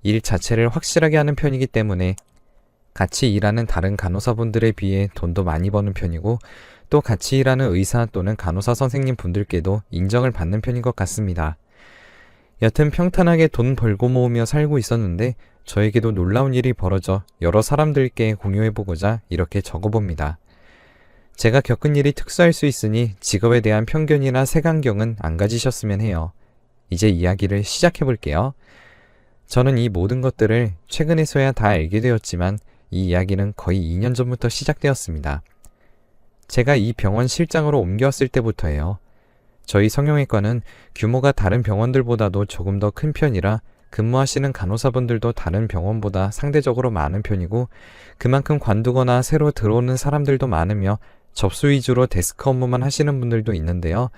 일 자체를 확실하게 하는 편이기 때문에 같이 일하는 다른 간호사분들에 비해 돈도 많이 버는 편이고, 또 같이 일하는 의사 또는 간호사 선생님 분들께도 인정을 받는 편인 것 같습니다. 여튼 평탄하게 돈 벌고 모으며 살고 있었는데 저에게도 놀라운 일이 벌어져 여러 사람들께 공유해보고자 이렇게 적어봅니다. 제가 겪은 일이 특수할 수 있으니 직업에 대한 편견이나 색안경은 안 가지셨으면 해요. 이제 이야기를 시작해볼게요. 저는 이 모든 것들을 최근에서야 다 알게 되었지만 이 이야기는 거의 2년 전부터 시작되었습니다. 제가 이 병원 실장으로 옮겨왔을 때부터예요. 저희 성형외과는 규모가 다른 병원들보다도 조금 더 큰 편이라 근무하시는 간호사분들도 다른 병원보다 상대적으로 많은 편이고, 그만큼 관두거나 새로 들어오는 사람들도 많으며 접수 위주로 데스크 업무만 하시는 분들도 있는데요.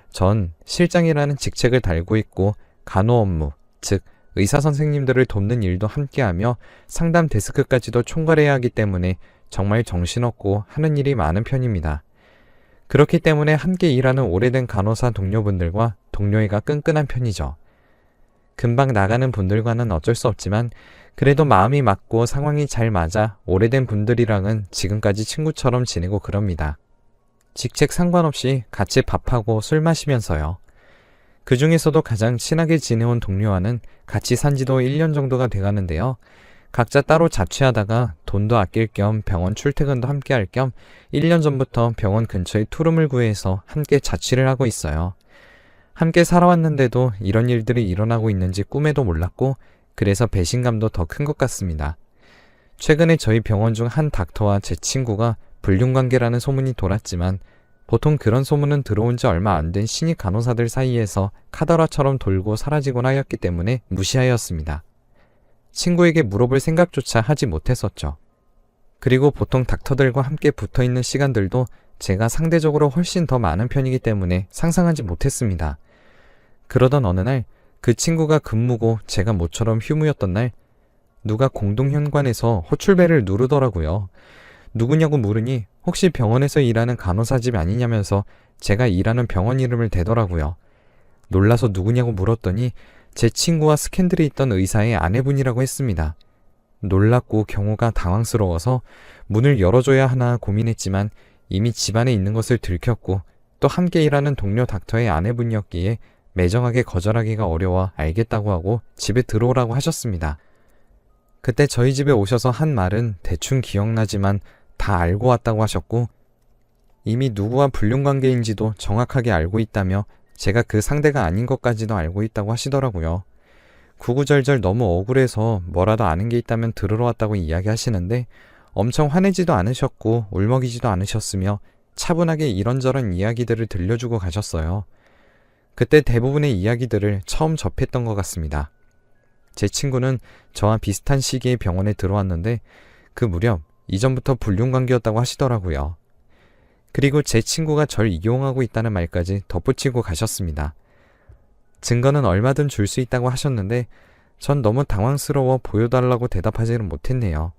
전 실장이라는 직책을 달고 있고 간호 업무, 즉 의사 선생님들을 돕는 일도 함께하며 상담 데스크까지도 총괄해야 하기 때문에 정말 정신없고 하는 일이 많은 편입니다. 그렇기 때문에 함께 일하는 오래된 간호사 동료분들과 동료애가 끈끈한 편이죠. 금방 나가는 분들과는 어쩔 수 없지만 그래도 마음이 맞고 상황이 잘 맞아 오래된 분들이랑은 지금까지 친구처럼 지내고 그럽니다. 직책 상관없이 같이 밥하고 술 마시면서요. 그 중에서도 가장 친하게 지내온 동료와는 같이 산 지도 1년 정도가 돼가는데요. 각자 따로 자취하다가 돈도 아낄 겸 병원 출퇴근도 함께 할 겸 1년 전부터 병원 근처에 투룸을 구해서 함께 자취를 하고 있어요. 함께 살아왔는데도 이런 일들이 일어나고 있는지 꿈에도 몰랐고, 그래서 배신감도 더 큰 것 같습니다. 최근에 저희 병원 중 한 닥터와 제 친구가 불륜관계라는 소문이 돌았지만, 보통 그런 소문은 들어온 지 얼마 안 된 신입 간호사들 사이에서 카더라처럼 돌고 사라지곤 하였기 때문에 무시하였습니다. 친구에게 물어볼 생각조차 하지 못했었죠. 그리고 보통 닥터들과 함께 붙어있는 시간들도 제가 상대적으로 훨씬 더 많은 편이기 때문에 상상하지 못했습니다. 그러던 어느 날 그 친구가 근무고 제가 모처럼 휴무였던 날 누가 공동현관에서 호출벨을 누르더라고요. 누구냐고 물으니 혹시 병원에서 일하는 간호사 집 아니냐면서 제가 일하는 병원 이름을 대더라고요. 놀라서 누구냐고 물었더니 제 친구와 스캔들이 있던 의사의 아내분이라고 했습니다. 놀랍고 경호가 당황스러워서 문을 열어줘야 하나 고민했지만 이미 집안에 있는 것을 들켰고 또 함께 일하는 동료 닥터의 아내분이었기에 매정하게 거절하기가 어려워 알겠다고 하고 집에 들어오라고 하셨습니다. 그때 저희 집에 오셔서 한 말은 대충 기억나지만 다 알고 왔다고 하셨고, 이미 누구와 불륜관계인지도 정확하게 알고 있다며 제가 그 상대가 아닌 것까지도 알고 있다고 하시더라고요. 구구절절 너무 억울해서 뭐라도 아는 게 있다면 들으러 왔다고 이야기하시는데 엄청 화내지도 않으셨고 울먹이지도 않으셨으며 차분하게 이런저런 이야기들을 들려주고 가셨어요. 그때 대부분의 이야기들을 처음 접했던 것 같습니다. 제 친구는 저와 비슷한 시기에 병원에 들어왔는데 그 무렵 이전부터 불륜관계였다고 하시더라고요. 그리고 제 친구가 절 이용하고 있다는 말까지 덧붙이고 가셨습니다. 증거는 얼마든 줄 수 있다고 하셨는데 전 너무 당황스러워 보여달라고 대답하지는 못했네요.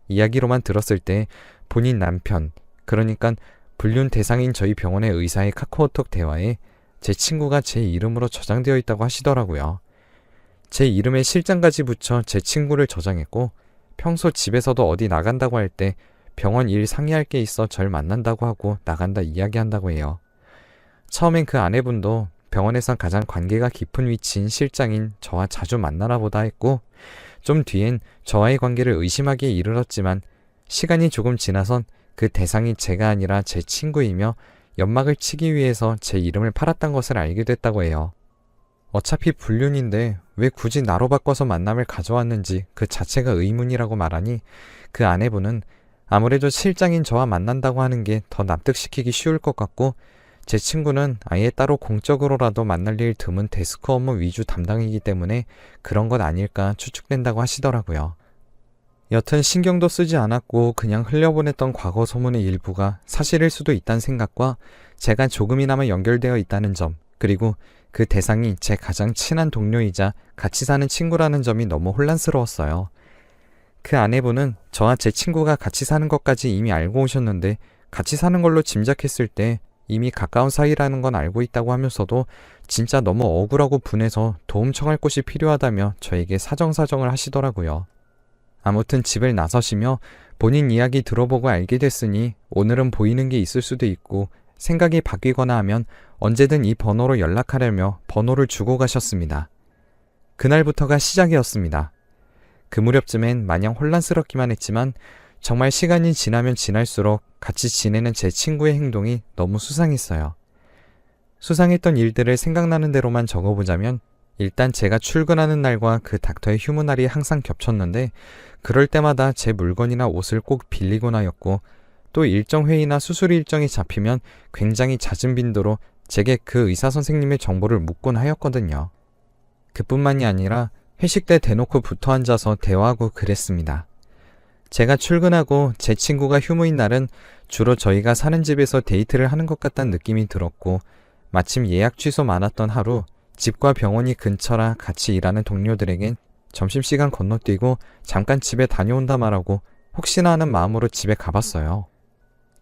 이야기로만 들었을 때 본인 남편, 그러니까 불륜 대상인 저희 병원의 의사의 카카오톡 대화에 제 친구가 제 이름으로 저장되어 있다고 하시더라고요. 제 이름에 실장까지 붙여 제 친구를 저장했고, 평소 집에서도 어디 나간다고 할 때 병원 일 상의할 게 있어 절 만난다고 하고 나간다 이야기한다고 해요. 처음엔 그 아내분도 병원에선 가장 관계가 깊은 위치인 실장인 저와 자주 만나나 보다 했고, 좀 뒤엔 저와의 관계를 의심하기에 이르렀지만 시간이 조금 지나선 그 대상이 제가 아니라 제 친구이며 연막을 치기 위해서 제 이름을 팔았던 것을 알게 됐다고 해요. 어차피 불륜인데 왜 굳이 나로 바꿔서 만남을 가져왔는지 그 자체가 의문이라고 말하니 그 아내분은 아무래도 실장인 저와 만난다고 하는 게 더 납득시키기 쉬울 것 같고, 제 친구는 아예 따로 공적으로라도 만날 일 드문 데스크 업무 위주 담당이기 때문에 그런 것 아닐까 추측된다고 하시더라고요. 여튼 신경도 쓰지 않았고 그냥 흘려보냈던 과거 소문의 일부가 사실일 수도 있다는 생각과 제가 조금이나마 연결되어 있다는 점, 그리고 그 대상이 제 가장 친한 동료이자 같이 사는 친구라는 점이 너무 혼란스러웠어요. 그 아내분은 저와 제 친구가 같이 사는 것까지 이미 알고 오셨는데 같이 사는 걸로 짐작했을 때 이미 가까운 사이라는 건 알고 있다고 하면서도 진짜 너무 억울하고 분해서 도움 청할 곳이 필요하다며 저에게 사정사정을 하시더라고요. 아무튼 집을 나서시며 본인 이야기 들어보고 알게 됐으니 오늘은 보이는 게 있을 수도 있고 생각이 바뀌거나 하면 언제든 이 번호로 연락하려며 번호를 주고 가셨습니다. 그날부터가 시작이었습니다. 그 무렵쯤엔 마냥 혼란스럽기만 했지만 정말 시간이 지나면 지날수록 같이 지내는 제 친구의 행동이 너무 수상했어요. 수상했던 일들을 생각나는 대로만 적어보자면 일단 제가 출근하는 날과 그 닥터의 휴무 날이 항상 겹쳤는데 그럴 때마다 제 물건이나 옷을 꼭 빌리곤 하였고 또 일정 회의나 수술 일정이 잡히면 굉장히 잦은 빈도로 제게 그 의사 선생님의 정보를 묻곤 하였거든요. 그뿐만이 아니라 회식 때 대놓고 붙어 앉아서 대화하고 그랬습니다. 제가 출근하고 제 친구가 휴무인 날은 주로 저희가 사는 집에서 데이트를 하는 것 같다는 느낌이 들었고 마침 예약 취소 많았던 하루 집과 병원이 근처라 같이 일하는 동료들에겐 점심시간 건너뛰고 잠깐 집에 다녀온다 말하고 혹시나 하는 마음으로 집에 가봤어요.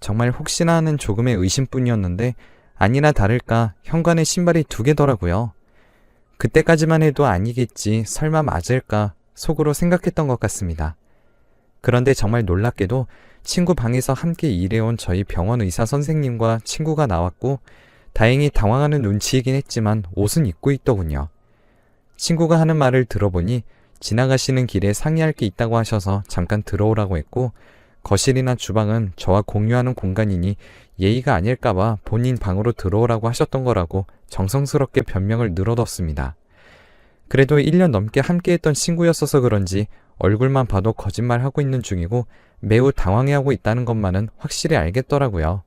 정말 혹시나 하는 조금의 의심뿐이었는데 아니나 다를까 현관에 신발이 2개더라고요. 그때까지만 해도 아니겠지 설마 맞을까 속으로 생각했던 것 같습니다. 그런데 정말 놀랍게도 친구 방에서 함께 일해온 저희 병원 의사 선생님과 친구가 나왔고 다행히 당황하는 눈치이긴 했지만 옷은 입고 있더군요. 친구가 하는 말을 들어보니 지나가시는 길에 상의할 게 있다고 하셔서 잠깐 들어오라고 했고 거실이나 주방은 저와 공유하는 공간이니 예의가 아닐까봐 본인 방으로 들어오라고 하셨던 거라고 정성스럽게 변명을 늘어뒀습니다. 그래도 1년 넘게 함께했던 친구였어서 그런지 얼굴만 봐도 거짓말하고 있는 중이고 매우 당황해하고 있다는 것만은 확실히 알겠더라고요.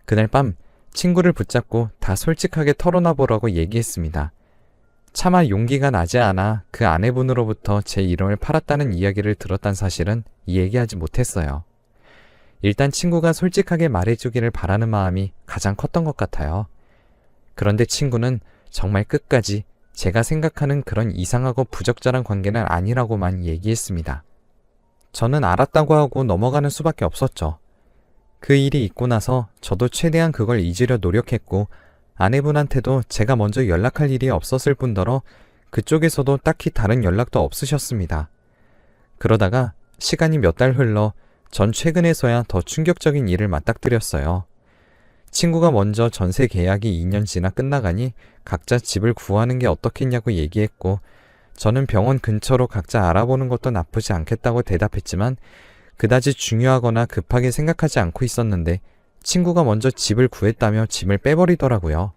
그날 밤 친구를 붙잡고 다 솔직하게 털어놔보라고 얘기했습니다. 차마 용기가 나지 않아 그 아내분으로부터 제 이름을 팔았다는 이야기를 들었단 사실은 얘기하지 못했어요. 일단 친구가 솔직하게 말해주기를 바라는 마음이 가장 컸던 것 같아요. 그런데 친구는 정말 끝까지 제가 생각하는 그런 이상하고 부적절한 관계는 아니라고만 얘기했습니다. 저는 알았다고 하고 넘어가는 수밖에 없었죠. 그 일이 있고 나서 저도 최대한 그걸 잊으려 노력했고 아내분한테도 제가 먼저 연락할 일이 없었을 뿐더러 그쪽에서도 딱히 다른 연락도 없으셨습니다. 그러다가 시간이 몇 달 흘러 전 최근에서야 더 충격적인 일을 맞닥뜨렸어요. 친구가 먼저 전세 계약이 2년 지나 끝나가니 각자 집을 구하는 게 어떻겠냐고 얘기했고 저는 병원 근처로 각자 알아보는 것도 나쁘지 않겠다고 대답했지만 그다지 중요하거나 급하게 생각하지 않고 있었는데 친구가 먼저 집을 구했다며 짐을 빼버리더라고요.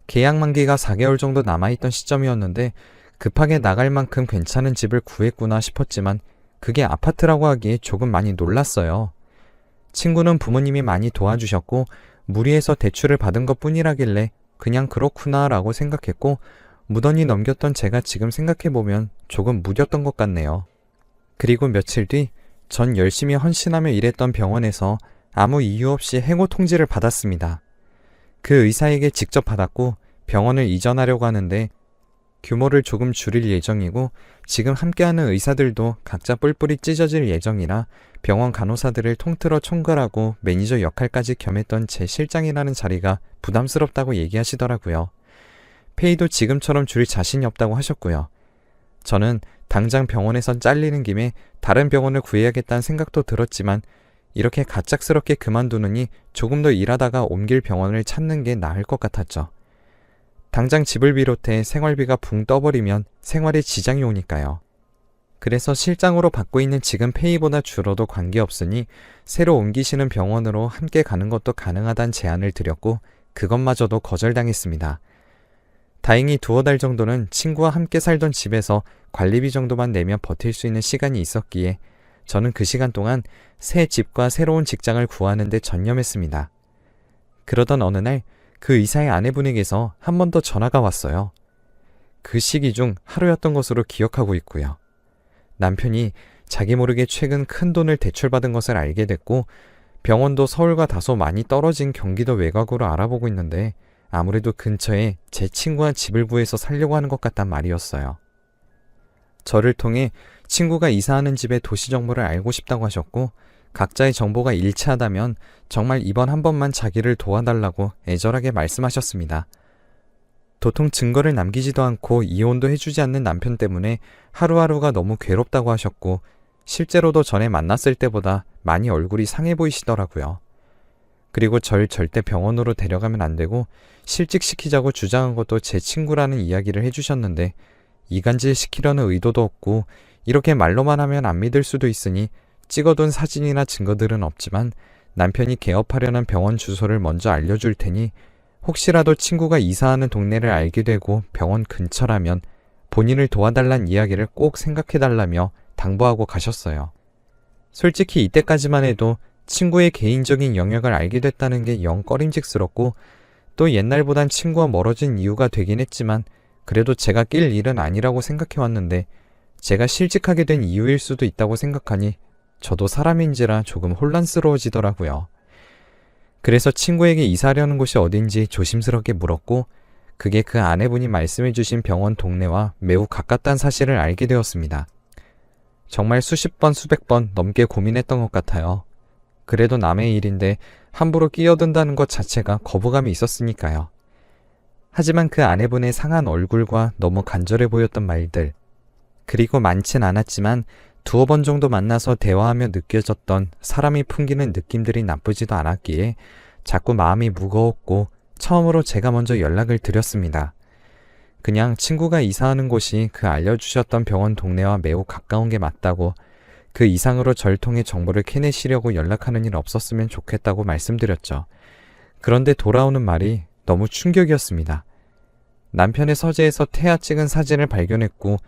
계약 만기가 4개월 정도 남아있던 시점이었는데 급하게 나갈 만큼 괜찮은 집을 구했구나 싶었지만 그게 아파트라고 하기에 조금 많이 놀랐어요. 친구는 부모님이 많이 도와주셨고 무리해서 대출을 받은 것 뿐이라길래 그냥 그렇구나 라고 생각했고 무던히 넘겼던 제가 지금 생각해보면 조금 무뎠던 것 같네요. 그리고 며칠 뒤 전 열심히 헌신하며 일했던 병원에서 아무 이유 없이 해고 통지를 받았습니다. 그 의사에게 직접 받았고 병원을 이전하려고 하는데 규모를 조금 줄일 예정이고 지금 함께하는 의사들도 각자 뿔뿔이 찢어질 예정이라 병원 간호사들을 통틀어 총괄하고 매니저 역할까지 겸했던 제 실장이라는 자리가 부담스럽다고 얘기하시더라고요. 페이도 지금처럼 줄일 자신이 없다고 하셨고요. 저는 당장 병원에선 잘리는 김에 다른 병원을 구해야겠다는 생각도 들었지만 이렇게 갑작스럽게 그만두느니 조금 더 일하다가 옮길 병원을 찾는 게 나을 것 같았죠. 당장 집을 비롯해 생활비가 붕 떠버리면 생활에 지장이 오니까요. 그래서 실장으로 받고 있는 지금 페이보다 줄어도 관계없으니 새로 옮기시는 병원으로 함께 가는 것도 가능하다는 제안을 드렸고 그것마저도 거절당했습니다. 다행히 2-3달 정도는 친구와 함께 살던 집에서 관리비 정도만 내며 버틸 수 있는 시간이 있었기에 저는 그 시간 동안 새 집과 새로운 직장을 구하는 데 전념했습니다. 그러던 어느 날 그 의사의 아내분에게서 한 번 더 전화가 왔어요. 그 시기 중 하루였던 것으로 기억하고 있고요. 남편이 자기 모르게 최근 큰 돈을 대출받은 것을 알게 됐고 병원도 서울과 다소 많이 떨어진 경기도 외곽으로 알아보고 있는데 아무래도 근처에 제 친구와 집을 구해서 살려고 하는 것 같단 말이었어요. 저를 통해 친구가 이사하는 집의 도시 정보를 알고 싶다고 하셨고 각자의 정보가 일치하다면 정말 이번 한 번만 자기를 도와달라고 애절하게 말씀하셨습니다. 도통 증거를 남기지도 않고 이혼도 해주지 않는 남편 때문에 하루하루가 너무 괴롭다고 하셨고, 실제로도 전에 만났을 때보다 많이 얼굴이 상해 보이시더라고요. 그리고 절 절대 병원으로 데려가면 안 되고 실직시키자고 주장한 것도 제 친구라는 이야기를 해주셨는데, 이간질 시키려는 의도도 없고 이렇게 말로만 하면 안 믿을 수도 있으니 찍어둔 사진이나 증거들은 없지만 남편이 개업하려는 병원 주소를 먼저 알려줄 테니 혹시라도 친구가 이사하는 동네를 알게 되고 병원 근처라면 본인을 도와달란 이야기를 꼭 생각해달라며 당부하고 가셨어요. 솔직히 이때까지만 해도 친구의 개인적인 영역을 알게 됐다는 게 영 꺼림직스럽고, 또 옛날보단 친구와 멀어진 이유가 되긴 했지만 그래도 제가 낄 일은 아니라고 생각해왔는데, 제가 실직하게 된 이유일 수도 있다고 생각하니 저도 사람인지라 조금 혼란스러워지더라고요. 그래서 친구에게 이사하려는 곳이 어딘지 조심스럽게 물었고, 그게 그 아내분이 말씀해주신 병원 동네와 매우 가깝다는 사실을 알게 되었습니다. 정말 수십 번 수백 번 넘게 고민했던 것 같아요. 그래도 남의 일인데 함부로 끼어든다는 것 자체가 거부감이 있었으니까요. 하지만 그 아내분의 상한 얼굴과 너무 간절해 보였던 말들, 그리고 많진 않았지만 두어 번 정도 만나서 대화하며 느껴졌던 사람이 풍기는 느낌들이 나쁘지도 않았기에 자꾸 마음이 무거웠고 처음으로 제가 먼저 연락을 드렸습니다. 그냥 친구가 이사하는 곳이 그 알려주셨던 병원 동네와 매우 가까운 게 맞다고, 그 이상으로 절 통해 정보를 캐내시려고 연락하는 일 없었으면 좋겠다고 말씀드렸죠. 그런데 돌아오는 말이 너무 충격이었습니다. 남편의 서재에서 태아 찍은 사진을 발견했고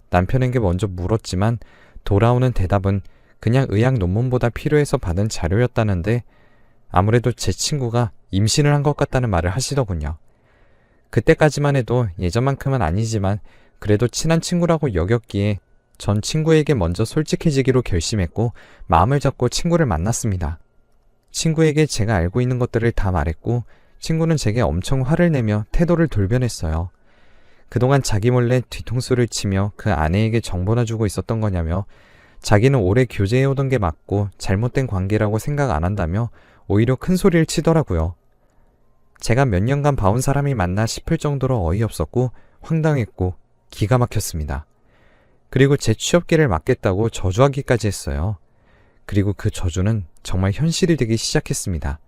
남편에게 먼저 물었지만 돌아오는 대답은 그냥 의학 논문보다 필요해서 받은 자료였다는데, 아무래도 제 친구가 임신을 한 것 같다는 말을 하시더군요. 그때까지만 해도 예전만큼은 아니지만 그래도 친한 친구라고 여겼기에 전 친구에게 먼저 솔직해지기로 결심했고 마음을 잡고 친구를 만났습니다. 친구에게 제가 알고 있는 것들을 다 말했고 친구는 제게 엄청 화를 내며 태도를 돌변했어요. 그동안 자기 몰래 뒤통수를 치며 그 아내에게 정보나 주고 있었던 거냐며, 자기는 오래 교제해오던 게 맞고 잘못된 관계라고 생각 안 한다며 오히려 큰 소리를 치더라고요. 제가 몇 년간 봐온 사람이 맞나 싶을 정도로 어이없었고 황당했고 기가 막혔습니다. 그리고 제 취업기를 막겠다고 저주하기까지 했어요. 그리고 그 저주는 정말 현실이 되기 시작했습니다.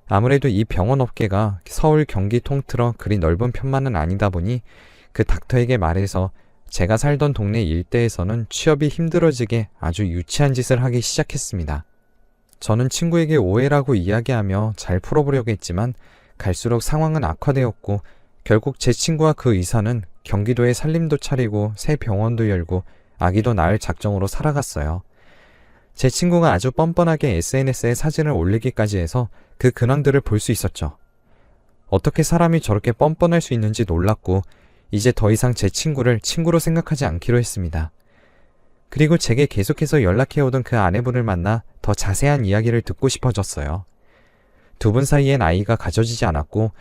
아무래도 이 병원 업계가 서울, 경기 통틀어 그리 넓은 편만은 아니다 보니 그 닥터에게 말해서 제가 살던 동네 일대에서는 취업이 힘들어지게 아주 유치한 짓을 하기 시작했습니다. 저는 친구에게 오해라고 이야기하며 잘 풀어보려고 했지만 갈수록 상황은 악화되었고 결국 제 친구와 그 의사는 경기도에 살림도 차리고 새 병원도 열고 아기도 낳을 작정으로 살아갔어요. 제 친구가 아주 뻔뻔하게 SNS에 사진을 올리기까지 해서 그 근황들을 볼 수 있었죠. 어떻게 사람이 저렇게 뻔뻔할 수 있는지 놀랐고 이제 더 이상 제 친구를 친구로 생각하지 않기로 했습니다. 그리고 제게 계속해서 연락해오던 그 아내분을 만나 더 자세한 이야기를 듣고 싶어졌어요. 두 분 사이엔 아이가 가져지지 않았고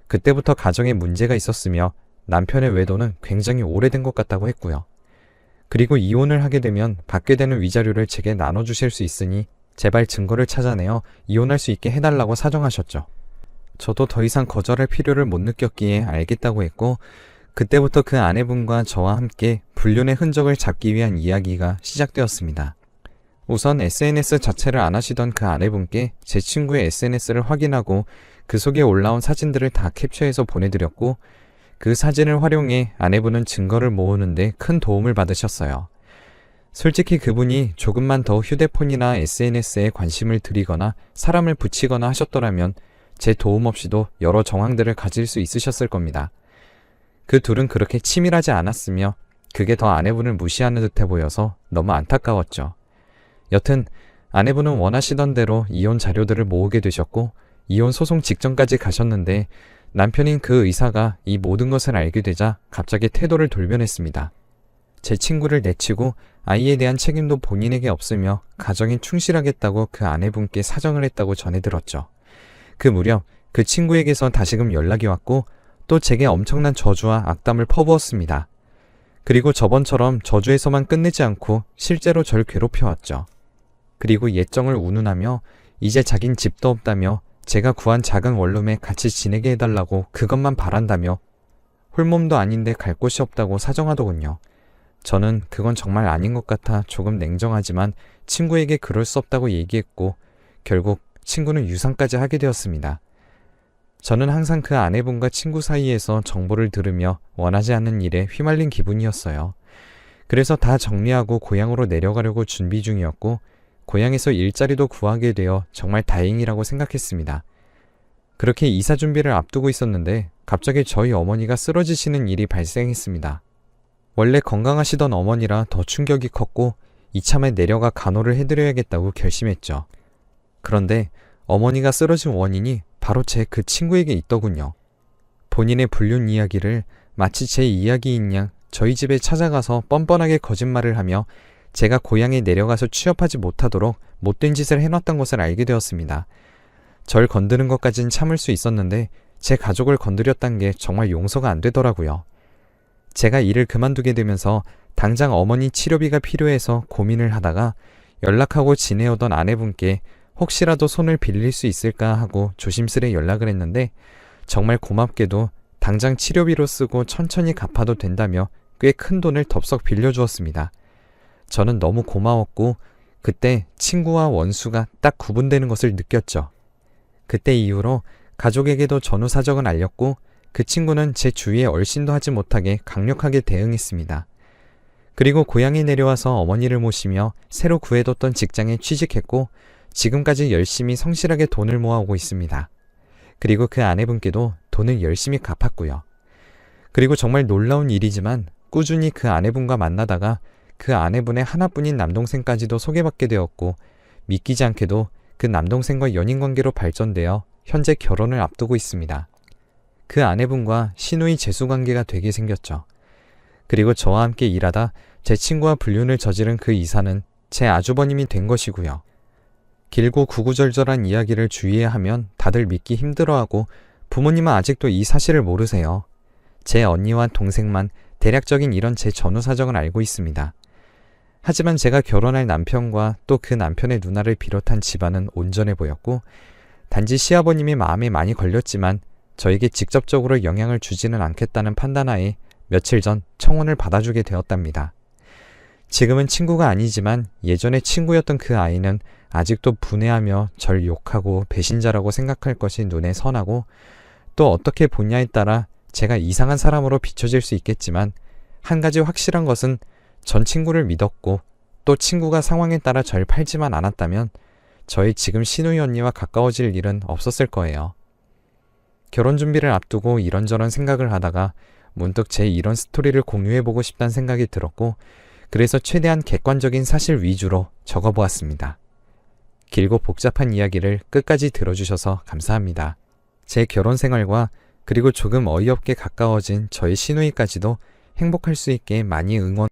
그때부터 가정에 문제가 있었으며 남편의 외도는 굉장히 오래된 것 같다고 했고요. 그리고 이혼을 하게 되면 받게 되는 위자료를 제게 나눠주실 수 있으니 제발 증거를 찾아내어 이혼할 수 있게 해달라고 사정하셨죠. 저도 더 이상 거절할 필요를 못 느꼈기에 알겠다고 했고 그때부터 그 아내분과 저와 함께 불륜의 흔적을 잡기 위한 이야기가 시작되었습니다. 우선 SNS 자체를 안 하시던 그 아내분께 제 친구의 SNS를 확인하고 그 속에 올라온 사진들을 다 캡처해서 보내드렸고 그 사진을 활용해 아내분은 증거를 모으는데 큰 도움을 받으셨어요. 솔직히 그분이 조금만 더 휴대폰이나 SNS에 관심을 들이거나 사람을 붙이거나 하셨더라면 제 도움 없이도 여러 정황들을 가질 수 있으셨을 겁니다. 그 둘은 그렇게 치밀하지 않았으며 그게 더 아내분을 무시하는 듯해 보여서 너무 안타까웠죠. 여튼 아내분은 원하시던 대로 이혼 자료들을 모으게 되셨고 이혼 소송 직전까지 가셨는데 남편인 그 의사가 이 모든 것을 알게 되자 갑자기 태도를 돌변했습니다. 제 친구를 내치고 아이에 대한 책임도 본인에게 없으며 가정에 충실하겠다고 그 아내분께 사정을 했다고 전해 들었죠. 그 무렵 그 친구에게서 다시금 연락이 왔고 또 제게 엄청난 저주와 악담을 퍼부었습니다. 그리고 저번처럼 저주에서만 끝내지 않고 실제로 절 괴롭혀왔죠. 그리고 예정을 운운하며 이제 자긴 집도 없다며 제가 구한 작은 원룸에 같이 지내게 해달라고 그것만 바란다며 홀몸도 아닌데 갈 곳이 없다고 사정하더군요. 저는 그건 정말 아닌 것 같아 조금 냉정하지만 친구에게 그럴 수 없다고 얘기했고 결국 친구는 유산까지 하게 되었습니다. 저는 항상 그 아내분과 친구 사이에서 정보를 들으며 원하지 않는 일에 휘말린 기분이었어요. 그래서 다 정리하고 고향으로 내려가려고 준비 중이었고 고향에서 일자리도 구하게 되어 정말 다행이라고 생각했습니다. 그렇게 이사 준비를 앞두고 있었는데 갑자기 저희 어머니가 쓰러지시는 일이 발생했습니다. 원래 건강하시던 어머니라 더 충격이 컸고 이참에 내려가 간호를 해드려야겠다고 결심했죠. 그런데 어머니가 쓰러진 원인이 바로 제 그 친구에게 있더군요. 본인의 불륜 이야기를 마치 제 이야기인 양 저희 집에 찾아가서 뻔뻔하게 거짓말을 하며 제가 고향에 내려가서 취업하지 못하도록 못된 짓을 해놨던 것을 알게 되었습니다. 절 건드는 것까진 참을 수 있었는데 제 가족을 건드렸단 게 정말 용서가 안 되더라고요. 제가 일을 그만두게 되면서 당장 어머니 치료비가 필요해서 고민을 하다가 연락하고 지내오던 아내분께 혹시라도 손을 빌릴 수 있을까 하고 조심스레 연락을 했는데 정말 고맙게도 당장 치료비로 쓰고 천천히 갚아도 된다며 꽤 큰 돈을 덥석 빌려주었습니다. 저는 너무 고마웠고 그때 친구와 원수가 딱 구분되는 것을 느꼈죠. 그때 이후로 가족에게도 전후 사정을 알렸고 그 친구는 제 주위에 얼씬도 하지 못하게 강력하게 대응했습니다. 그리고 고향에 내려와서 어머니를 모시며 새로 구해뒀던 직장에 취직했고 지금까지 열심히 성실하게 돈을 모아오고 있습니다. 그리고 그 아내분께도 돈을 열심히 갚았고요. 그리고 정말 놀라운 일이지만 꾸준히 그 아내분과 만나다가 그 아내분의 하나뿐인 남동생까지도 소개받게 되었고 믿기지 않게도 그 남동생과 연인관계로 발전되어 현재 결혼을 앞두고 있습니다. 그 아내분과 시누이 재수관계가 되게 생겼죠. 그리고 저와 함께 일하다 제 친구와 불륜을 저지른 그 이사는 제 아주버님이 된 것이고요. 길고 구구절절한 이야기를 주위에 하면 다들 믿기 힘들어하고 부모님은 아직도 이 사실을 모르세요. 제 언니와 동생만 대략적인 이런 제 전후 사정을 알고 있습니다. 하지만 제가 결혼할 남편과 또 그 남편의 누나를 비롯한 집안은 온전해 보였고 단지 시아버님이 마음에 많이 걸렸지만 저에게 직접적으로 영향을 주지는 않겠다는 판단하에 며칠 전 청혼을 받아주게 되었답니다. 지금은 친구가 아니지만 예전에 친구였던 그 아이는 아직도 분해하며 절 욕하고 배신자라고 생각할 것이 눈에 선하고 또 어떻게 보냐에 따라 제가 이상한 사람으로 비춰질 수 있겠지만 한 가지 확실한 것은 전 친구를 믿었고 또 친구가 상황에 따라 절 팔지만 않았다면 저희 지금 시누이 언니와 가까워질 일은 없었을 거예요. 결혼 준비를 앞두고 이런저런 생각을 하다가 문득 제 이런 스토리를 공유해보고 싶다는 생각이 들었고 그래서 최대한 객관적인 사실 위주로 적어보았습니다. 길고 복잡한 이야기를 끝까지 들어주셔서 감사합니다. 제 결혼 생활과 그리고 조금 어이없게 가까워진 저희 시누이까지도 행복할 수 있게 많이 응원